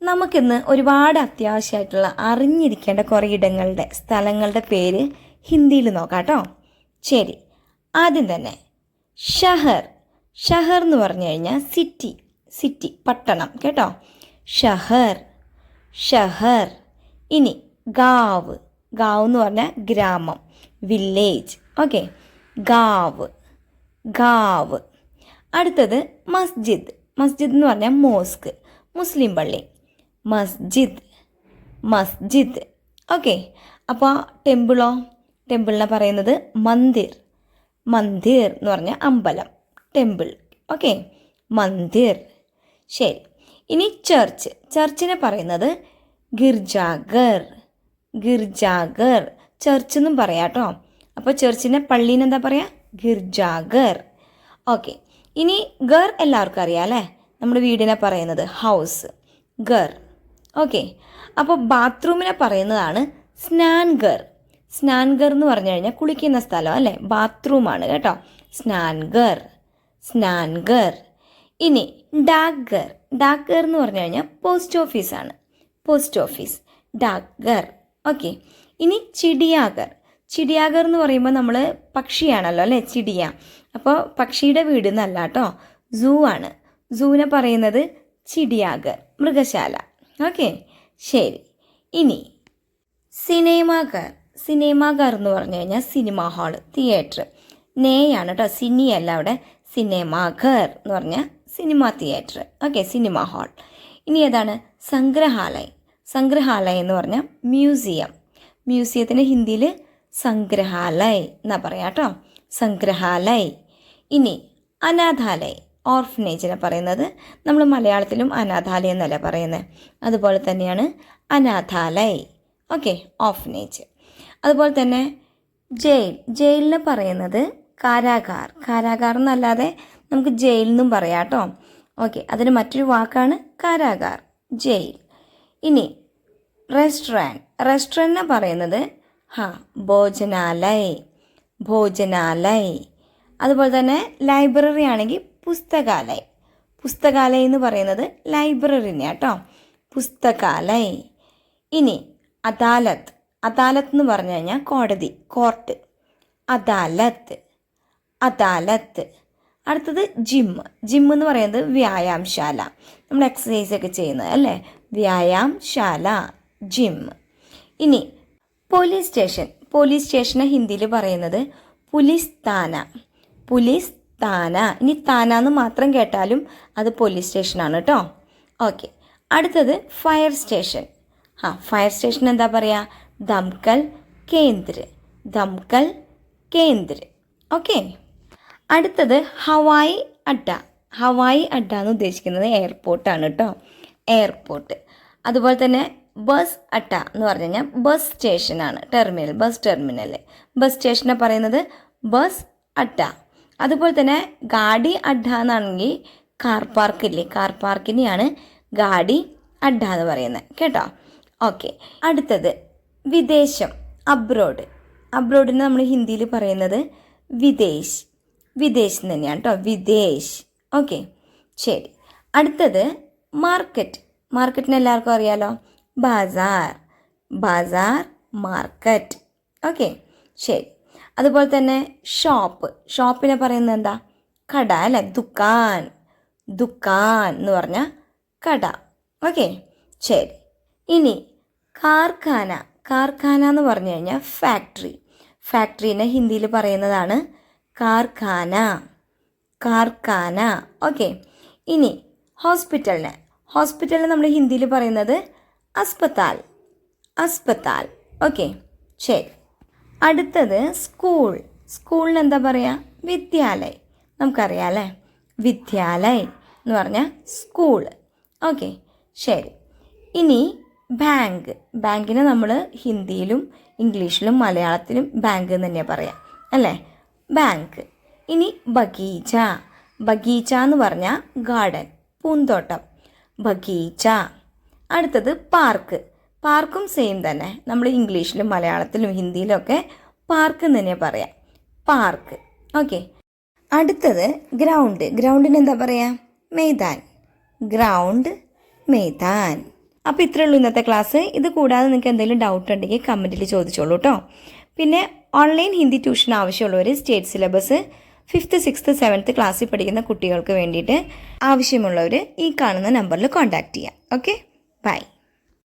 നമുക്കിന്ന് ഒരുപാട് അത്യാവശ്യമായിട്ടുള്ള അറിഞ്ഞിരിക്കേണ്ട കുറേ ഇടങ്ങളുടെ സ്ഥലങ്ങളുടെ പേര് ഹിന്ദിയിൽ നോക്കാം കേട്ടോ. ശരി, ആദ്യം തന്നെ ഷഹർ. ഷഹർ എന്ന് പറഞ്ഞു കഴിഞ്ഞാൽ സിറ്റി പട്ടണം കേട്ടോ. ഷഹർ ഷഹർ. ഇനി ഗാവ്. ഗാവ് എന്ന് പറഞ്ഞാൽ ഗ്രാമം, വില്ലേജ്. ഓക്കെ, ഗാവ് ഗാവ്. അടുത്തത് മസ്ജിദ്. മസ്ജിദ് എന്ന് പറഞ്ഞാൽ മോസ്ക്, മുസ്ലിം പള്ളി. മസ്ജിദ്. ഓക്കെ, അപ്പോൾ ടെമ്പിളോ? ടെമ്പിളിനെ പറയുന്നത് മന്ദിർ. മന്ദിർ എന്ന് പറഞ്ഞാൽ അമ്പലം, ടെമ്പിൾ. ഓക്കെ, മന്ദിർ. ശരി, ഇനി ചർച്ച്. ചർച്ചിനെ പറയുന്നത് ഗിർജാഘർ. ചർച്ച് എന്നും പറയാം കേട്ടോ. അപ്പോൾ ചർച്ചിനെ പള്ളീനെ എന്താ പറയുക? ഗിർജാഘർ. ഓക്കെ, ഇനി ഗർ എല്ലാവർക്കും അറിയാം അല്ലേ? നമ്മുടെ വീടിനെ പറയുന്നത് ഹൗസ്, ഗർ. ഓക്കെ, അപ്പോൾ ബാത്റൂമിനെ പറയുന്നതാണ് സ്നാൻഘർ. സ്നാൻഘർ എന്ന് പറഞ്ഞു കഴിഞ്ഞാൽ കുളിക്കുന്ന സ്ഥലം അല്ലേ? ബാത്റൂമാണ് കേട്ടോ. സ്നാൻഘർ. ഇനി ഡാക്ഘർ. ഡാക്ഘർ എന്ന് പറഞ്ഞു കഴിഞ്ഞാൽ പോസ്റ്റ് ഓഫീസാണ്, പോസ്റ്റ് ഓഫീസ്, ഡാക്ഘർ. ഓക്കെ, ഇനി ചിടിയാഘർ. ചിടിയാഘർ എന്ന് പറയുമ്പോൾ നമ്മൾ പക്ഷിയാണല്ലോ അല്ലേ, ചിടിയ. അപ്പോൾ പക്ഷിയുടെ വീട് എന്നല്ല കേട്ടോ, സൂ ആണ്. സൂവിനെ പറയുന്നത് ചിടിയാഘർ, മൃഗശാല. ഓക്കെ, ശരി. ഇനി സിനിമാഘർ. സിനിമാഘർ എന്ന് പറഞ്ഞു കഴിഞ്ഞാൽ സിനിമാ ഹാള്, തിയേറ്റർ. നേയാണ് കേട്ടോ, സിനിയല്ല അവിടെ. സിനിമാഘർ എന്ന് പറഞ്ഞാൽ cinema theatre. Okay, cinema hall. ഇനി ഏതാണ്? സംഗ്രഹാലയ്. സംഗ്രഹാലയം എന്ന് പറഞ്ഞാൽ മ്യൂസിയം. മ്യൂസിയത്തിന് ഹിന്ദിയിൽ സംഗ്രഹാലയ് എന്നാ പറയാം കേട്ടോ, സംഗ്രഹാലയ്. ഇനി അനാഥാലയ്, ഓർഫനേജിനെ പറയുന്നത് നമ്മൾ മലയാളത്തിലും അനാഥാലയം എന്നല്ല പറയുന്നത്, അതുപോലെ തന്നെയാണ് അനാഥാലയ്. Okay, orphanage. അതുപോലെ തന്നെ ജയിലിനെ പറയുന്നത് കാരാഗാർ. കാരാഗാർ എന്നല്ലാതെ നമുക്ക് ജയിൽ എന്നും പറയാം കേട്ടോ. ഓക്കെ, അതിന് മറ്റൊരു വാക്കാണ് കാരാഗാർ, ജയിൽ. ഇനി റെസ്റ്റോറൻറ്റിനെ പറയുന്നത് ഭോജനാലയ്. അതുപോലെ തന്നെ ലൈബ്രറി ആണെങ്കിൽ പുസ്തകാലയ്. പുസ്തകാലയ് എന്ന് പറയുന്നത് ലൈബ്രറിനെ കേട്ടോ, പുസ്തകാലയ്. ഇനി അദാലത്ത്. അദാലത്ത് എന്ന് പറഞ്ഞു കഴിഞ്ഞാൽ കോടതി, കോർട്ട്. അദാലത്ത്. അടുത്തത് ജിം എന്ന് പറയുന്നത് വ്യായാംശാല, നമ്മൾ എക്സസൈസ് ഒക്കെ ചെയ്യുന്നത് അല്ലേ, വ്യായാംശാല, ജിം. ഇനി പോലീസ് സ്റ്റേഷൻ. പോലീസ് സ്റ്റേഷനെ ഹിന്ദിയിൽ പറയുന്നത് പുലിസ് താന. ഇനി താന എന്ന് മാത്രം കേട്ടാലും അത് പോലീസ് സ്റ്റേഷനാണ് കേട്ടോ. ഓക്കെ, അടുത്തത് ഫയർ സ്റ്റേഷൻ. ഫയർ സ്റ്റേഷൻ എന്താ പറയുക? ദംകൽ കേന്ദ്ര. ഓക്കെ, അടുത്തത് ഹവായി അഡ്ഡ. ഹവായി അഡ്ഡ എന്ന് ഉദ്ദേശിക്കുന്നത് എയർപോർട്ടാണ് കേട്ടോ, എയർപോർട്ട്. അതുപോലെ തന്നെ ബസ് അഡ്ഡ എന്ന് പറഞ്ഞു കഴിഞ്ഞാൽ ബസ് സ്റ്റേഷനാണ്, ടെർമിനൽ, ബസ് ടെർമിനൽ. ബസ് സ്റ്റേഷനെ പറയുന്നത് ബസ് അഡ്ഡ. അതുപോലെ തന്നെ ഗാഡി അഡ്ഡ എന്നാണെങ്കിൽ കാർ പാർക്കില്ലേ, കാർ പാർക്കിനെയാണ് ഗാഡി അഡ്ഡ എന്ന് പറയുന്നത് കേട്ടോ. ഓക്കെ, അടുത്തത് വിദേശം, അബ്രോഡ്. അബ്രോഡിന് നമ്മൾ ഹിന്ദിയിൽ പറയുന്നത് വിദേശ് തന്നെയാണ് കേട്ടോ, വിദേശ്. ഓക്കെ, ശരി. അടുത്തത് മാർക്കറ്റ്. മാർക്കറ്റിന് എല്ലാവർക്കും അറിയാലോ, ബാസാർ, മാർക്കറ്റ്. ഓക്കെ, ശരി. അതുപോലെ തന്നെ ഷോപ്പിനെ പറയുന്നത് എന്താ? കട അല്ലേ, ദുക്കാൻ എന്ന് പറഞ്ഞാൽ കട. ഓക്കെ, ശരി. ഇനി കാർഖാന എന്ന് പറഞ്ഞു കഴിഞ്ഞാൽ ഫാക്ടറീനെ ഹിന്ദിയിൽ പറയുന്നതാണ് കാർഖാന. ഓക്കെ, ഇനി ഹോസ്പിറ്റലിനെ നമ്മൾ ഹിന്ദിയിൽ പറയുന്നത് അസ്പതാൽ. ഓക്കെ, ശരി. അടുത്തത് സ്കൂളിന് എന്താ പറയുക? വിദ്യാലയ്. നമുക്കറിയാം അല്ലേ, വിദ്യാലയ് എന്ന് പറഞ്ഞാൽ സ്കൂൾ. ഓക്കെ, ശരി. ഇനി ബാങ്കിനെ നമ്മൾ ഹിന്ദിയിലും ഇംഗ്ലീഷിലും മലയാളത്തിലും ബാങ്ക് എന്ന് തന്നെയാണ് പറയാം അല്ലേ, ബാങ്ക്. ഇനി ബഗീച്ച എന്ന് പറഞ്ഞാൽ ഗാർഡൻ, പൂന്തോട്ടം, ബഗീച്ച. അടുത്തത് പാർക്കും സെയിം തന്നെ, നമ്മൾ ഇംഗ്ലീഷിലും മലയാളത്തിലും ഹിന്ദിയിലും ഒക്കെ പാർക്ക് എന്ന് തന്നെയാണ് പറയാം, പാർക്ക്. ഓക്കെ, അടുത്തത് ഗ്രൗണ്ടിന് എന്താ പറയുക? മെയ്ദാൻ. അപ്പോൾ ഇത്രയേ ഉള്ളൂ ഇന്നത്തെ ക്ലാസ്. ഇത് കൂടാതെ നിങ്ങൾക്ക് എന്തെങ്കിലും ഡൗട്ട് ഉണ്ടെങ്കിൽ കമൻറ്റിൽ ചോദിച്ചോളൂ കേട്ടോ. പിന്നെ ഓൺലൈൻ ഹിന്ദി ട്യൂഷൻ ആവശ്യമുള്ളവർ state syllabus 5th 6th 7th ക്ലാസ്സിൽ പഠിക്കുന്ന കുട്ടികൾക്ക് വേണ്ടിയിട്ട് ആവശ്യമുള്ളവർ ഈ കാണുന്ന നമ്പറിൽ കോൺടാക്റ്റ് ചെയ്യാം. Okay, by.